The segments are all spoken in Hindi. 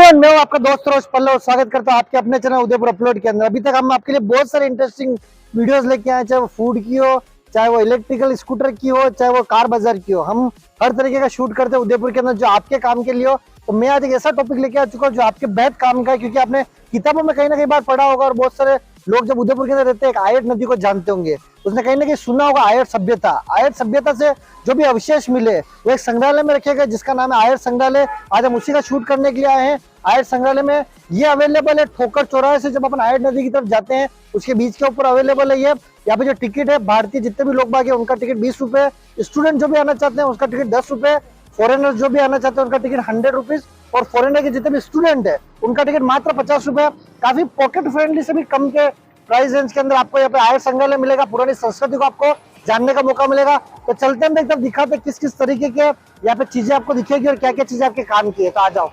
एवरीवन, मैं हूं आपका दोस्त रोज पल्लव। स्वागत करता हूं आपके अपने चैनल उदयपुर अपलोड के अंदर। अभी तक हम आपके लिए बहुत सारे इंटरेस्टिंग वीडियोस लेके आए, चाहे वो फूड की हो, चाहे वो इलेक्ट्रिकल स्कूटर की हो, चाहे वो कार बाजार की हो। हम हर तरीके का शूट करते हैं उदयपुर के अंदर जो आपके काम के लिए हो। तो मैं आज एक ऐसा टॉपिक लेके आ चुका हूँ जो आपके बेहद काम का है, क्योंकि आपने किताबों में कहीं ना कहीं बार पढ़ा होगा और बहुत सारे लोग जब उदयपुर के अंदर रहते हैं एक आयत नदी को जानते होंगे। उसने कहीं ना कहीं सुना होगा आयत सभ्यता। आयत सभ्यता से जो भी अवशेष मिले वो एक संग्रहालय में रखे गए जिसका नाम है आयत संग्रहालय। आज हम उसी का शूट करने के लिए आए हैं। आयत संग्रहालय में ये अवेलेबल है ठोकर चौराहे से जब अपन आयत नदी की तरफ जाते हैं उसके बीच के ऊपर अवेलेबल है ये। यहाँ पे जो टिकट है भारतीय जितने भी लोग बाग है उनका टिकट 20 रुपए, स्टूडेंट जो भी आना चाहते हैं उसका टिकट 10 रुपए, फॉरेनर्स जो भी आना चाहते हैं उनका टिकट 100 रुपीज, और फॉरेनर के जितने भी स्टूडेंट है उनका टिकट मात्र 50 रुपए। काफी पॉकेट फ्रेंडली से भी कम के प्राइस रेंज के अंदर आपको यहाँ पे आयत संग्रहालय मिलेगा। पुरानी संस्कृति को आपको जानने का मौका मिलेगा। तो चलते हैं एकदम दिखाते किस किस तरीके के यहाँ पे चीजें आपको दिखेगी और क्या क्या चीजें आपके काम की है। तो आ जाओ।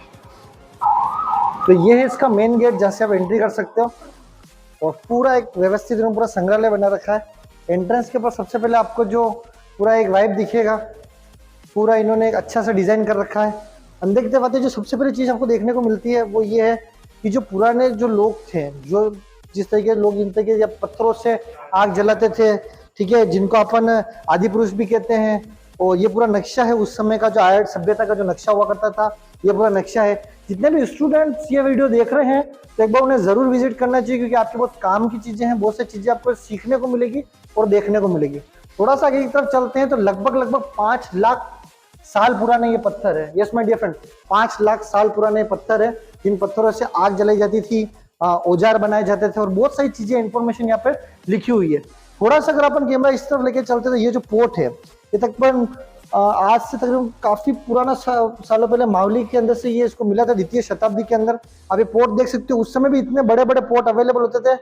तो ये है इसका मेन गेट जहाँ से आप एंट्री कर सकते हो और पूरा एक व्यवस्थित पूरा संग्रहालय बना रखा है। एंट्रेंस के पास सबसे पहले आपको जो पूरा एक वाइब दिखेगा, पूरा इन्होंने एक अच्छा सा डिजाइन कर रखा है। अंदर की तरफ आते जो सबसे पहली चीज आपको देखने को मिलती है वो ये है कि जो पुराने जो लोग थे, जो जिस तरीके लोग इन तरीके जब पत्थरों से आग जलाते थे, ठीक है, जिनको अपन आदि पुरुष भी कहते हैं, और ये पूरा नक्शा है उस समय का जो आयत सभ्यता का जो नक्शा हुआ करता था, ये पूरा नक्शा है। जितने भी स्टूडेंट्स ये वीडियो देख रहे हैं तो एक बार उन्हें जरूर विजिट करना चाहिए, क्योंकि आपके बहुत काम की चीजें हैं, बहुत सी चीजें आपको सीखने को मिलेगी और देखने को मिलेगी। थोड़ा सा आगे की तरफ चलते हैं तो लगभग 5 लाख साल पुराना ये पत्थर है। Yes my dear friend, 5 lakh साल पुराना ये पत्थर है जिन पत्थरों से आग जलाई जाती थी, औजार बनाए जाते थे और बहुत सारी चीजें इंफॉर्मेशन यहाँ पे लिखी हुई है। थोड़ा सा अगर अपन कैमरा इस तरफ लेके चलते तो ये जो पोर्ट है ये तकरीबन आज से तकरीबन काफी पुराना सालों पहले मावली के अंदर से ये इसको मिला था, द्वितीय शताब्दी के अंदर। अब ये पोर्ट देख सकते हो, उस समय भी इतने बड़े बड़े पोर्ट अवेलेबल होते थे।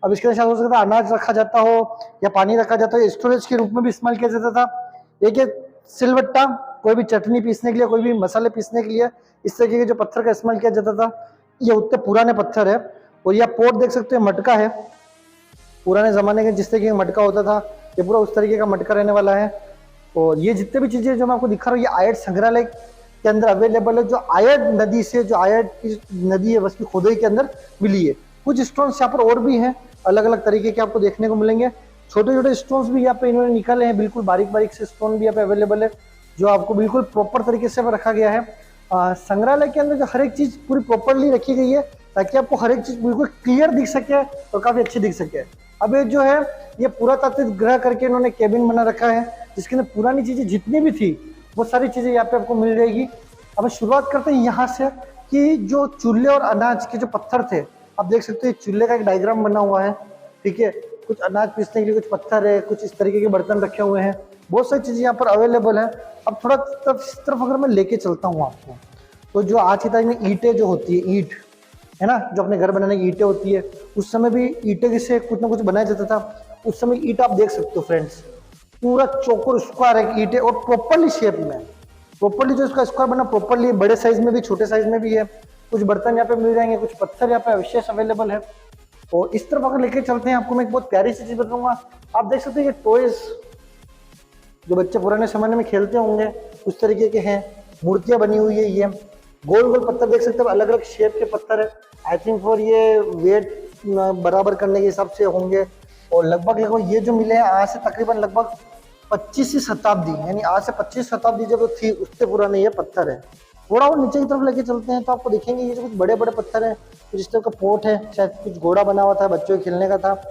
अब इसके साथ हो सकता है अनाज रखा जाता हो या पानी रखा जाता हो, स्टोरेज के रूप में भी इस्तेमाल किया जाता था। एक सिलवट्टा, कोई भी चटनी पीसने के लिए, कोई भी मसाले पीसने के लिए इस तरीके के जो पत्थर का इस्तेमाल किया जाता था। ये उतने पुराने पत्थर है। और यह पोर्ट देख सकते हैं मटका है, पुराने जमाने के जिस तरीके का मटका होता था ये पूरा उस तरीके का मटका रहने वाला है। और ये जितने भी चीजें जो मैं आपको दिखा रहा हूँ ये आयत संग्रहालय के अंदर अवेलेबल है, जो आयत नदी से, जो आयत की नदी है उसकी खोदाई के अंदर मिली है। कुछ स्टोन्स यहाँ पर और भी हैं, अलग अलग तरीके के आपको देखने को मिलेंगे। छोटे छोटे स्टोन्स भी यहाँ पे इन्होंने निकाले हैं, बिल्कुल बारीक बारीक से स्टोन भी यहाँ पे अवेलेबल है जो आपको बिल्कुल प्रॉपर तरीके से रखा गया है। संग्रहालय के अंदर जो हर एक चीज पूरी प्रॉपरली रखी गई है ताकि आपको हर एक चीज बिल्कुल क्लियर दिख सके और काफी अच्छी दिख सके। अब ये जो है ये पुरातात्विक ग्रह करके इन्होंने केबिन बना रखा है जिसके अंदर पुरानी चीजें जितनी भी थी वो सारी चीजें यहाँ पे आपको मिल जाएगी। अब शुरुआत करते हैं यहाँ से कि जो चूल्हे और अनाज के जो पत्थर थे, आप देख सकते हो चूल्हे का एक डायग्राम बना हुआ है, ठीक है। कुछ अनाज पीसने के लिए कुछ पत्थर है, कुछ इस तरीके के बर्तन रखे हुए हैं, बहुत सारी चीजें यहाँ पर अवेलेबल है। अब थोड़ा तरफ अगर मैं लेके चलता हूँ आपको, तो जो आज की तारीख में ईंटें जो होती है, ईंट है ना, जो अपने घर बनाने की ईंटें होती है, उस समय भी ईंटें से कुछ ना कुछ बनाया जाता था। उस समय ईंट आप देख सकते हो फ्रेंड्स, पूरा चौकोर स्क्वायर है ईंटें और प्रॉपरली शेप में, प्रॉपरली जो इसका स्क्वायर बना प्रॉपरली, बड़े साइज में भी छोटे साइज में भी है। कुछ बर्तन यहाँ पे मिल जाएंगे, कुछ पत्थर यहाँ पे विशेष अवेलेबल है। और इस तरफ अगर लेके चलते हैं आपको मैं एक बहुत प्यारी सी चीज बताऊंगा। आप देख सकते हैं ये टॉयज जो बच्चे पुराने जमाने में खेलते होंगे उस तरीके के हैं, मूर्तियां बनी हुई है। ये गोल गोल पत्थर देख सकते हो, अलग अलग शेप के पत्थर है। आई थिंक फॉर ये वेट बराबर करने के हिसाब से होंगे। और लगभग ये जो मिले हैं आज से तकरीबन लगभग 25वीं शताब्दी, यानी आज से 25 शताब्दी जब थी उससे पुराने ये पत्थर है। थोड़ा और नीचे की तरफ लेके चलते हैं तो आपको दिखेंगे ये जो कुछ बड़े बड़े पत्थर है, कुछ इस तरह का पोर्ट है, शायद कुछ घोड़ा बना हुआ था बच्चों के खेलने का था।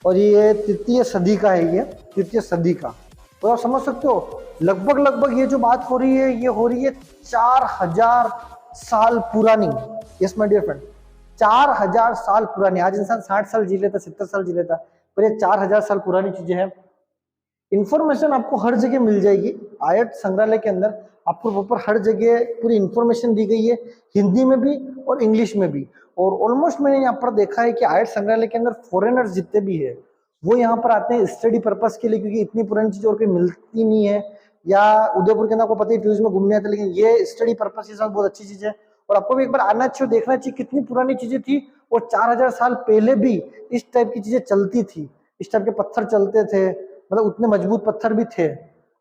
और ये तृतीय सदी का है, ये तृतीय सदी का। तो आप समझ सकते हो लगभग ये जो बात हो रही है ये हो रही है 4000 साल पुरानी। यस माय डियर फ्रेंड, 4000 साल पुरानी। आज इंसान 60 साल जी लेता, 70 साल जी लेता, पर ये 4000 साल पुरानी चीजें हैं। इंफॉर्मेशन आपको हर जगह मिल जाएगी आयत संग्रहालय के अंदर, आपको प्रॉपर हर जगह पूरी इंफॉर्मेशन दी गई है, हिंदी में भी और इंग्लिश में भी। और ऑलमोस्ट मैंने यहाँ पर देखा है कि आयत संग्रहालय के अंदर फॉरेनर्स जितने भी है वो यहाँ पर आते हैं स्टडी पर्पस के लिए, क्योंकि इतनी पुरानी चीज और कोई मिलती नहीं है। या उदयपुर के अंदर आपको पता ही टूरिज्म में घूमने आते हैं, लेकिन ये स्टडी पर्पस के साथ बहुत अच्छी चीज है। और आपको भी एक बार आना चाहिए, देखना चाहिए कितनी पुरानी चीजें थी और 4000 साल पहले भी इस टाइप की चीजें चलती थी, इस टाइप के पत्थर चलते थे, मतलब उतने मजबूत पत्थर भी थे।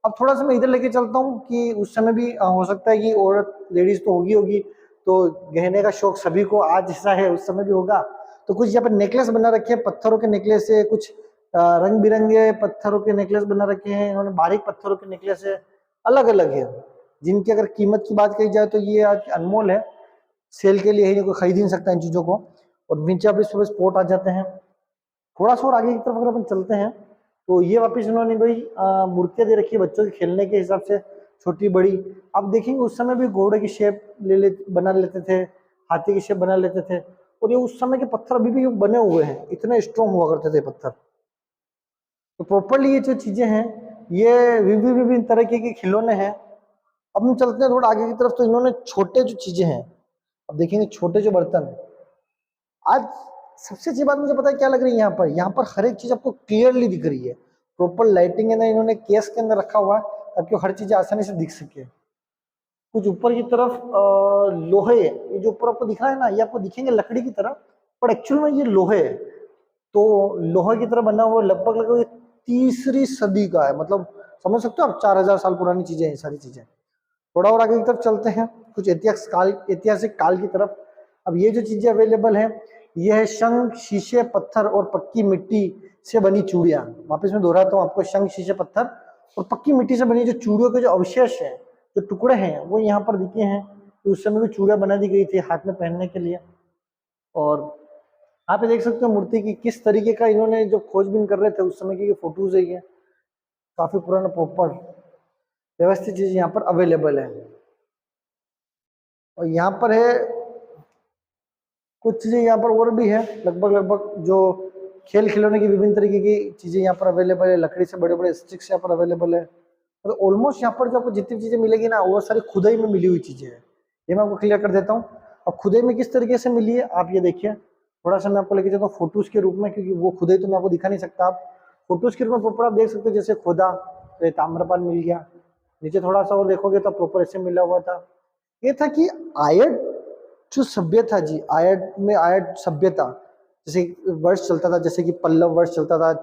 अब थोड़ा सा मैं इधर लेके चलता हूँ कि उस समय भी हो सकता है कि औरत लेडीज तो होगी तो गहने का शौक सभी को आज जैसा है उस समय भी होगा। तो कुछ यहाँ पर नेकलेस बना रखे हैं, पत्थरों के नेकलेस है, कुछ रंग बिरंगे पत्थरों के नेकलेस बना रखे हैं इन्होंने, बारीक पत्थरों के नेकलेस है, अलग अलग है, जिनकी अगर कीमत की बात कही जाए तो ये आज अनमोल है, सेल के लिए ही, कोई खरीद ही नहीं सकता इन चीजों को। और नीचे आप इस स्पॉट आ जाते हैं, थोड़ा सा और आगे की तरफ अगर अपन चलते हैं तो ये वापस उन्होंने भाई मूर्तियां दे रखी है बच्चों के खेलने के हिसाब से, छोटी बड़ी। आप देखेंगे उस समय भी घोड़े की शेप बना लेते थे, हाथी की शेप बना लेते थे, और ये उस समय के पत्थर अभी भी बने हुए हैं, इतने स्ट्रॉन्ग हुआ करते थे पत्थर। तो प्रॉपरली ये जो चीजें हैं ये विभिन्न विभिन्न तरीके के खिलौने हैं। अब हम चलते हैं थोड़ा आगे की तरफ, तो इन्होंने छोटे जो चीजें हैं, अब देखेंगे छोटे जो बर्तन, आज सबसे अच्छी बात मुझे पता है क्या लग रही है, यहाँ पर हर एक चीज आपको क्लियरली दिख रही है, प्रॉपर लाइटिंग है ना, इन्होंने केस के अंदर रखा हुआ है ताकि हर चीज आसानी से दिख सके। कुछ ऊपर की तरफ लोहे, ये जो ऊपर आपको दिख रहा है ना, ये आपको दिखेंगे लकड़ी की तरह, पर एक्चुअल में ये लोहे है। तो लोहे की तरह बना हुआ लगभग लगभग 3री सदी का है, मतलब समझ सकते हो आप, 4000 साल पुरानी चीजें हैं सारी चीजें। थोड़ा और आगे की तरफ चलते हैं, कुछ ऐतिहासिक काल की तरफ। अब ये जो चीजें अवेलेबल हैं, ये है शंख, शीशे, पत्थर और पक्की मिट्टी से बनी चूड़ियां। वापस मैं दोहराता हूँ आपको, शंख, शीशे, पत्थर और पक्की मिट्टी से बनी जो चूड़ियों के जो अवशेष हैं, जो टुकड़े हैं, वो यहाँ पर दिखे हैं। तो उस समय भी चूड़ियां बना दी गई थी हाथ में पहनने के लिए। और आप देख सकते हो मूर्ति की किस तरीके का इन्होंने जो खोजबीन कर रहे थे उस समय की फोटोज है, ये काफी पुराना प्रॉपर व्यवस्थित चीज यहाँ पर अवेलेबल है। और यहाँ पर है कुछ चीजें यहाँ पर और भी है, लगभग लगभग जो खेल खिलौने की विभिन्न तरीके की चीजें यहाँ पर अवेलेबल है, लकड़ी से बड़े बड़े स्टिक्स यहाँ पर अवेलेबल है। तो ऑलमोस्ट यहाँ पर जो आपको जितनी चीजें मिलेगी ना, वो सारी खुदाई में मिली हुई चीजें हैं, ये मैं आपको क्लियर कर देता हूँ। अब खुदाई में किस तरीके से मिली है आप ये देखिए, थोड़ा सा मैं आपको लेके जाता हूँ फोटोज के रूप में, क्योंकि वो खुदाई तो मैं आपको दिखा नहीं सकता। आप फोटोज के रूप में प्रॉपर आप देख सकते हो, जैसे खोदा तो ताम्रपान मिल गया, नीचे थोड़ा सा और देखोगे तो प्रॉपर ऐसे मिला हुआ था। ये था कि आयड जो सभ्यता जी, आयड सभ्यता, जैसे वर्ष चलता था, जैसे कि पल्लव वर्ष चलता था,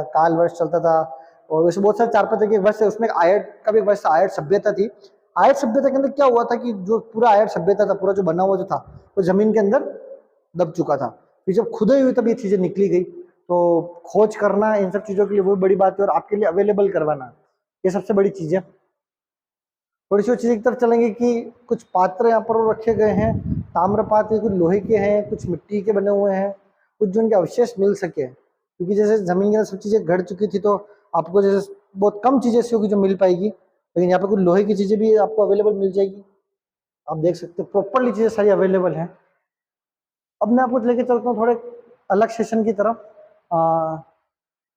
काल वर्ष चलता था, और वैसे बहुत सारे 4-5 तरह के वर्ष है, उसमें आयड का भी वर्ष, आयड सभ्यता थी। आयड सभ्यता के अंदर क्या हुआ था कि जो पूरा आयड सभ्यता था, पूरा जो बना हुआ जो था, वो जमीन के अंदर दब चुका था। फिर जब खुदाई हुई तब ये चीजें निकली गई। तो खोज करना इन सब चीजों के लिए वो बड़ी बात है, और आपके लिए अवेलेबल करवाना ये सबसे बड़ी चीज है। थोड़ी सी चीज़ की तरफ चलेंगे कि कुछ पात्र यहाँ पर रखे गए हैं, ताम्र पात्र, कुछ लोहे के हैं, कुछ मिट्टी के बने हुए हैं, कुछ जो उनके अवशेष मिल सके, क्योंकि जैसे जमीन के अंदर सब चीज़ें घट चुकी थी, तो आपको जैसे बहुत कम चीज़ें ऐसी होगी जो मिल पाएगी, लेकिन यहाँ पर कुछ लोहे की चीज़ें भी आपको अवेलेबल मिल जाएगी। आप देख सकते हो प्रॉपरली चीज़ें सारी अवेलेबल हैं। अब मैं आपको लेके चलता हूँ थोड़े अलग सेशन की तरफ,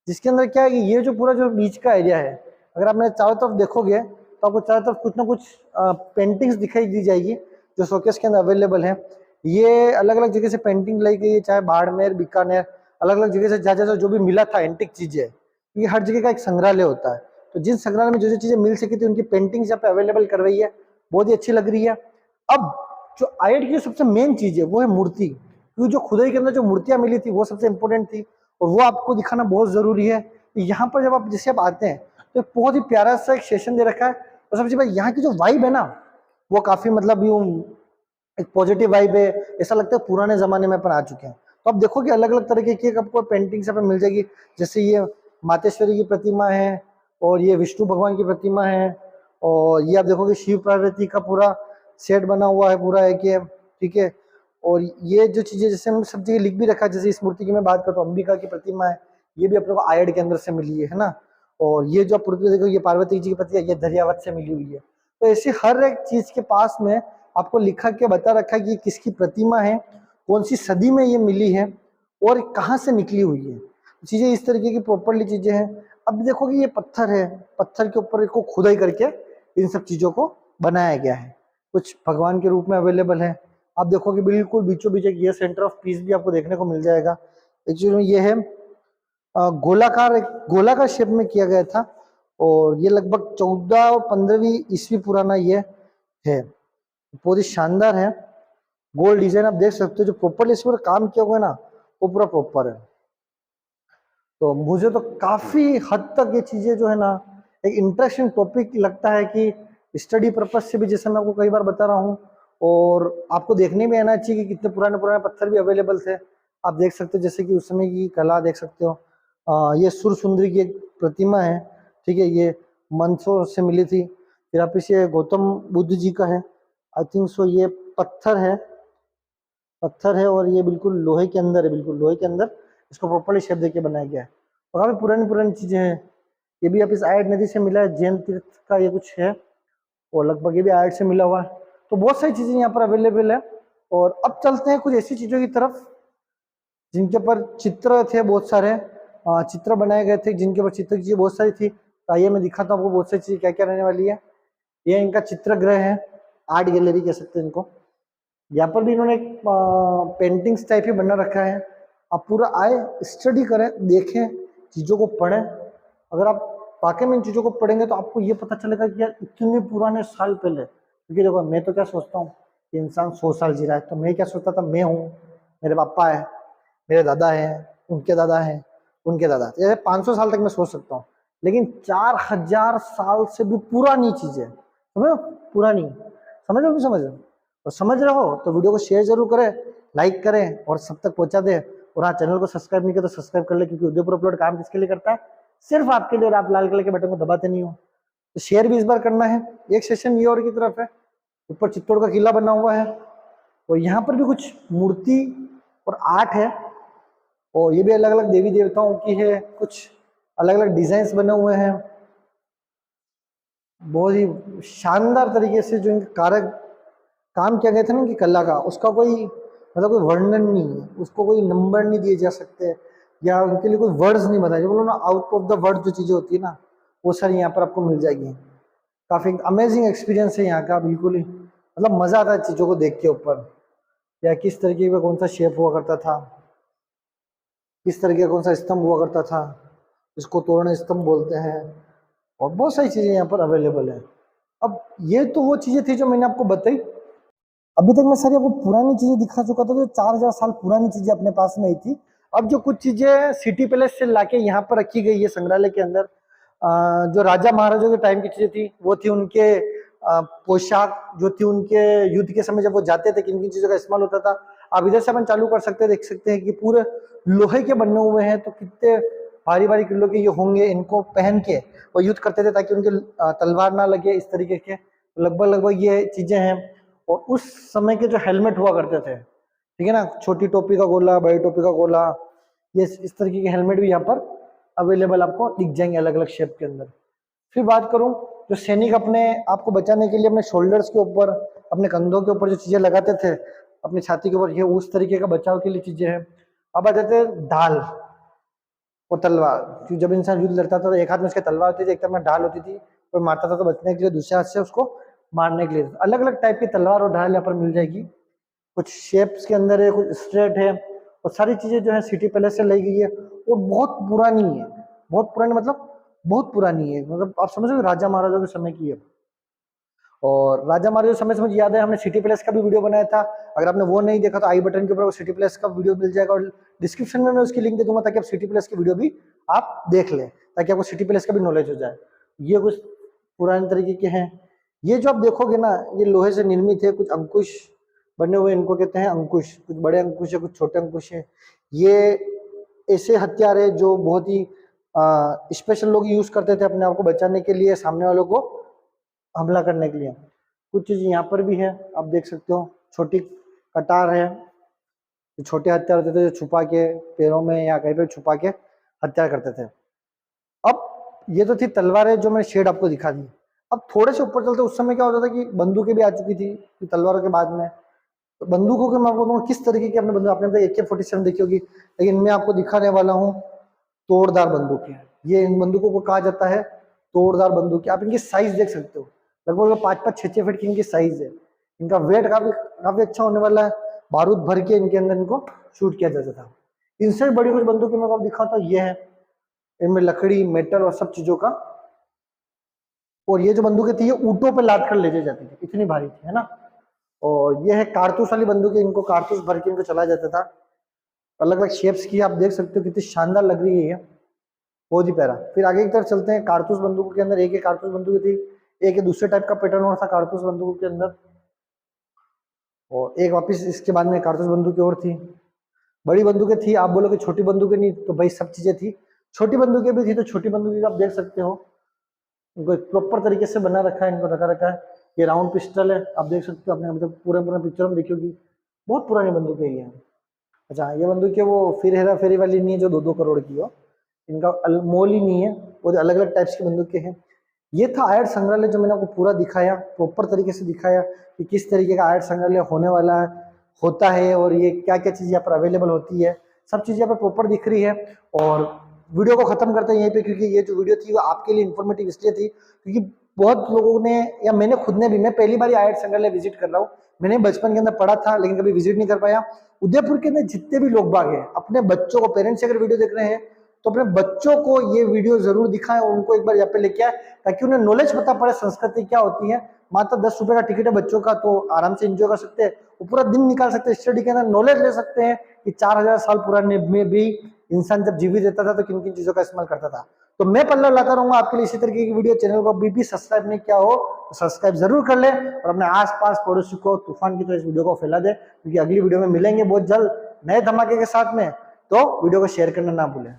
जिसके अंदर क्या है कि ये जो पूरा जो बीच का एरिया है, अगर आप मेरे चारों तरफ देखोगे तो आपको चारों तरफ कुछ ना कुछ पेंटिंग्स दिखाई दी जाएगी जो शोकेस के अंदर अवेलेबल है। ये अलग अलग जगह से पेंटिंग लाई गई है, चाहे बाड़मेर, बीकानेर, अलग अलग जगह से जहाँ जहाँ जो भी मिला था एंटिक चीजें, ये हर जगह का एक संग्रहालय होता है। तो जिन संग्रहालय में जो जो चीजें मिल सकी थी उनकी पेंटिंग्स यहाँ पे अवेलेबल करवाई है, बहुत ही अच्छी लग रही है। अब जो आयड की सबसे मेन चीज है वो है मूर्ति, क्योंकि जो खुदाई के अंदर जो मूर्तियां मिली थी वो सबसे इंपॉर्टेंट थी, और वो आपको दिखाना बहुत जरूरी है। यहाँ पर जब आप जैसे आप आते हैं तो बहुत ही प्यारा सा एक सेशन दे रखा है, और सबसे पहले यहाँ की जो वाइब है ना, वो काफी मतलब यूं एक पॉजिटिव वाइब है, ऐसा लगता है पुराने जमाने में अपन आ चुके हैं। तो आप देखोगे अलग अलग तरीके की आपको पेंटिंग्स पे मिल जाएगी, जैसे ये मातेश्वरी की प्रतिमा है, और ये विष्णु भगवान की प्रतिमा है, और ये आप देखोगे शिव पार्वती का पूरा सेट बना हुआ है पूरा है कि ठीक है। और ये जो चीजें जैसे हम सब जगह लिख भी रखा है, जैसे इस मूर्ति की मैं बात करता हूँ, अंबिका की प्रतिमा है, ये भी अपने को आयड के अंदर से मिली है ना। और ये जो पृथ्वी देखो, ये पार्वती जी की प्रतिमा, ये दरियावत से मिली हुई है। तो ऐसी हर एक चीज के पास में आपको लिखा के बता रखा है कि किसकी प्रतिमा है, कौन सी सदी में ये मिली है, और कहाँ से निकली हुई है, चीजें इस तरीके की प्रॉपरली चीजें हैं। अब देखो कि ये पत्थर है, पत्थर के ऊपर इसको खुदाई करके इन सब चीजों को बनाया गया है, कुछ भगवान के रूप में अवेलेबल है। आप देखोगे बिल्कुल बीचों बीच ये सेंटर ऑफ पीस भी आपको देखने को मिल जाएगा। एक्चुअली में ये है गोलाकार शेप में किया गया था, और ये लगभग 14 और 15वीं ईस्वी पुराना ये है, बहुत ही शानदार है। गोल्ड डिजाइन आप देख सकते हो, जो प्रॉपरली इस पर काम किया हुआ है ना, वो पूरा प्रॉपर है। तो मुझे तो काफी हद तक ये चीजें जो है ना एक इंटरेस्टिंग टॉपिक लगता है, कि स्टडी पर्पज से भी, जैसे मैं आपको कई बार बता रहा हूँ, और आपको देखने में आना चाहिए कि कितने पुराने पुराने पत्थर भी अवेलेबल थे। आप देख सकते हो जैसे कि उस समय की कला देख सकते हो। ये सुर सुंदरी की एक प्रतिमा है, ठीक है, ये मंदसौर से मिली थी। फिर आप इसे गौतम बुद्ध जी का है, आई थिंक सो। ये पत्थर है, पत्थर है और ये बिल्कुल लोहे के अंदर है, बिल्कुल लोहे के अंदर इसको प्रॉपर्ली शेप देके बनाया गया है। और काफी पुरानी पुरानी चीजें हैं। ये भी आप इस आयड नदी से मिला है, जैन तीर्थ का ये कुछ है, और लगभग ये भी आयड से मिला हुआ है। तो बहुत सारी चीजें यहाँ पर अवेलेबल है। और अब चलते हैं कुछ ऐसी चीजों की तरफ जिनके ऊपर चित्र थे, बहुत सारे चित्र बनाए गए थे जिनके ऊपर चित्र की चीजें बहुत सारी थी। तो आइए मैं दिखाता हूँ आपको बहुत सारी चीजें क्या क्या रहने वाली है। ये इनका चित्रगृह है, आर्ट गैलरी कह सकते हैं इनको। यहाँ पर भी इन्होंने एक पेंटिंग्स टाइप ही बना रखा है। आप पूरा आए, स्टडी करें, देखें, चीज़ों को पढ़ें। अगर आप वाकई में इन चीज़ों को पढ़ेंगे तो आपको ये पता चलेगा कि यार इतने पुराने साल पहले, क्योंकि देखो मैं तो क्या सोचता हूँ कि इंसान 100 साल जी रहा है, तो मैं क्या सोचता था, मैं हूँ, मेरे पापा है, मेरे दादा है, उनके दादा है, उनके दादा, जैसे 500 साल तक मैं सोच सकता हूँ। लेकिन 4000 साल से भी पुरानी चीजें, समझो, पुरानी, समझ रहे हो, समझ रहे हो? और समझ रहे हो तो वीडियो को शेयर जरूर करें, लाइक करें और सब तक पहुंचा दें। और हाँ, चैनल को सब्सक्राइब नहीं किया तो सब्सक्राइब कर ले, क्योंकि उदयपुर अपलोड काम किसके लिए करता है, सिर्फ आपके लिए, और आप लाल कलर के बटन को दबाते नहीं हो। तो शेयर भी इस बार करना है। एक सेशन ये और की तरफ है, ऊपर चित्तौड़ का किला बना हुआ है, और यहाँ पर भी कुछ मूर्ति और आर्ट है, और ये भी अलग अलग देवी देवताओं की है, कुछ अलग अलग डिजाइन बने हुए हैं, बहुत ही शानदार तरीके से जो इनके कारक काम किया गया था ना कि कला का, उसका कोई मतलब कोई वर्णन नहीं है, उसको कोई नंबर नहीं दिए जा सकते, या उनके लिए कोई वर्ड्स नहीं बताए, जो बोलो ना आउट ऑफ द वर्ड जो चीजें होती है ना, वो सारी यहाँ पर आपको मिल जाएगी। काफी अमेजिंग एक्सपीरियंस है यहाँ का, बिल्कुल ही मतलब मजा आता है चीजों को देख के ऊपर, या किस तरीके का कौन सा शेप हुआ करता था, किस तरीके का कौन सा स्तंभ हुआ करता था, इसको तोरण स्तंभ बोलते हैं, और बहुत सारी चीजें यहाँ पर अवेलेबल है। अब ये तो वो चीजें थी जो मैंने आपको बताई। अभी तक मैं सारी आपको पुरानी चीजें दिखा चुका था, जो 4000 साल पुरानी चीजें अपने पास में आई थी। अब जो कुछ चीजें सिटी पैलेस से लाके यहाँ पर रखी गई है संग्रहालय के अंदर, जो राजा महाराजों के टाइम की चीजें थी, वो थी उनके पोशाक जो थी, उनके युद्ध के समय जब वो जाते थे किन किन चीजों का इस्तेमाल होता था। अब इधर से अपन चालू कर सकते हैं, देख सकते हैं कि पूरे लोहे के बने हुए हैं, तो कितने भारी भारी किलो के ये होंगे। इनको पहन के वो युद्ध करते थे ताकि उनके तलवार ना लगे, इस तरीके के लगभग लगभग ये चीजें हैं। और उस समय के जो हेलमेट हुआ करते थे, ठीक है ना, छोटी टोपी का गोला, बड़ी टोपी का गोला, ये इस तरीके के हेलमेट भी यहाँ पर अवेलेबल आपको दिख जाएंगे अलग अलग शेप के अंदर। फिर बात करूं, जो सैनिक अपने आप को बचाने के लिए अपने शोल्डर्स के ऊपर, अपने कंधों के ऊपर जो चीजें लगाते थे, अपनी छाती के ऊपर, ये उस तरीके का बचाव के लिए चीजें हैं। अब आ जाते हैं ढाल और तलवार, क्योंकि जब इंसान युद्ध लड़ता था तो एक हाथ में उसकी तलवार होती थी, एक तरफ में ढाल होती थी, कोई मारता था तो बचने के लिए दूसरे हाथ से उसको मारने के लिए। अलग अलग टाइप की तलवार और ढाल यहाँ पर मिल जाएगी, कुछ शेप्स के अंदर है, कुछ स्ट्रेट है, और सारी चीजें जो है सिटी पैलेस से लाई गई है, और बहुत पुरानी है, बहुत पुरानी मतलब बहुत पुरानी है, मतलब आप समझ लो राजा महाराजा के समय की है। और राजा महाराजा के समय से मुझे याद है, हमने सिटी पैलेस का भी वीडियो बनाया था। अगर आपने वो नहीं देखा तो आई बटन के ऊपर सिटी पैलेस का वीडियो मिल जाएगा, और डिस्क्रिप्शन में मैं उसकी लिंक दे दूंगा ताकि आप सिटी पैलेस की वीडियो भी आप देख लें, ताकि आपको सिटी पैलेस का भी नॉलेज हो जाए। ये कुछ पुराने तरीके के हैं। ये जो आप देखोगे ना, ये लोहे से निर्मित है, कुछ अंकुश बने हुए, इनको कहते हैं अंकुश, कुछ बड़े अंकुश है, कुछ छोटे अंकुश है। ये ऐसे हथियार है जो बहुत ही स्पेशल लोग यूज करते थे अपने आप को बचाने के लिए, सामने वालों को हमला करने के लिए। कुछ चीज यहाँ पर भी है, आप देख सकते हो, छोटी कटार है, छोटे हथियार होते थे जो छुपा के पैरों में या कहीं पे छुपा के हत्या करते थे। अब ये तो थी तलवारें जो मैंने शेड आपको दिखा दी। अब थोड़े से ऊपर चलते, उस समय क्या होता था कि बंदूकें भी आ चुकी थी तलवारों के बाद में। तो बंदूकों के मैं आपको बताऊँ किस तरीके की अपने बंदूक, आपने AK-47 देखी होगी, लेकिन मैं आपको दिखाने वाला हूँ तोड़दार बंदूकें। ये इन बंदूकों को कहा जाता है तोड़दार बंदूकें। आप इनकी साइज देख सकते हो, लगभग 5-5, 6-6 फीट की इनकी साइज है। इनका वेट काफी काफी अच्छा होने वाला है। बारूद भर के इनके अंदर इनको शूट किया जाता था। इनसे बड़ी कुछ बंदूकें मैं आपको दिखाता हूँ, ये है, इनमें लकड़ी, मेटल और सब चीजों का। और ये जो बंदूकें थी, ये ऊंटों पर लाद कर ले जाई जाती थी, इतनी भारी थी, है ना। और ये है कारतूस वाली बंदूकें, इनको कारतूस भर के इनको चलाया जाता था। अलग अलग शेप्स की आप देख सकते हो, कितनी शानदार लग रही है ये, बहुत ही प्यारा। फिर आगे की तरफ चलते हैं। कारतूस बंदूकों के अंदर एक कारतूस बंदूक थी, एक दूसरे टाइप का पैटर्न और था कारतूस बंदूकों के अंदर। और एक वापस इसके बाद में कारतूस बंदूकें और थी, बड़ी बंदूकें थी। आप बोलोगे छोटी बंदूकें नहीं, तो भाई सब चीजें थी, छोटी बंदूकें भी थी। तो छोटी बंदूकें आप देख सकते हो, इनको एक प्रॉपर तरीके से बना रखा है, इनको रखा है। ये राउंड पिस्टल है, आप देख सकते हो, आपने अभी तक पूरे पिक्चर में देखी होगी, बहुत पुरानी बंदूक है ये। अच्छा, ये बंदूक है वो फिर हेरा फेरी वाली नहीं है जो 2-2 करोड़ की हो, इनका मोल ही नहीं है, वो अलग अलग टाइप्स की बंदूकें हैं। ये था आयड संग्रहालय जो मैंने आपको पूरा दिखाया, प्रॉपर तरीके से दिखाया कि किस तरीके का आयड संग्रहालय होने वाला है, होता है, और ये क्या क्या चीज़ यहाँ पर अवेलेबल होती है, सब चीज़ यहाँ पर प्रॉपर दिख रही है। और वीडियो को खत्म करते हैं यहीं पे, क्योंकि ये जो वीडियो थी वो आपके लिए इन्फॉर्मेटिव इसलिए थी क्योंकि बहुत लोगों ने, या मैंने खुद ने भी, मैं पहली बार आयड संग्रहालय विजिट कर रहा हूँ। मैंने बचपन के अंदर पढ़ा था लेकिन कभी विजिट नहीं कर पाया। उदयपुर के अंदर जितने भी लोग बाग हैं, अपने बच्चों को, पेरेंट्स अगर वीडियो देख रहे हैं तो अपने बच्चों को ये वीडियो जरूर दिखाएं और उनको एक बार यहाँ पे लेके आए, ताकि उन्हें नॉलेज पता पड़े संस्कृति क्या होती है। मात्र 10 रुपए का टिकट है बच्चों का, तो आराम से एंजॉय कर सकते हैं, वो पूरा दिन निकाल सकते हैं, स्टडी के अंदर नॉलेज ले सकते हैं कि 4000 साल पुराने में भी इंसान जब जीवित रहता था तो किन किन चीजों का इस्तेमाल करता था। तो मैं पल्लव लाता रहूंगा आपके लिए इसी तरीके की वीडियो। चैनल को अभी भी सब्सक्राइब नहीं किया हो तो सब्सक्राइब जरूर कर ले, और अपने आसपास पड़ोसी को तूफान की तरह इस वीडियो को फैला दे, क्योंकि अगली वीडियो में मिलेंगे बहुत जल्द नए धमाके के साथ में। तो वीडियो को शेयर करना ना भूलें।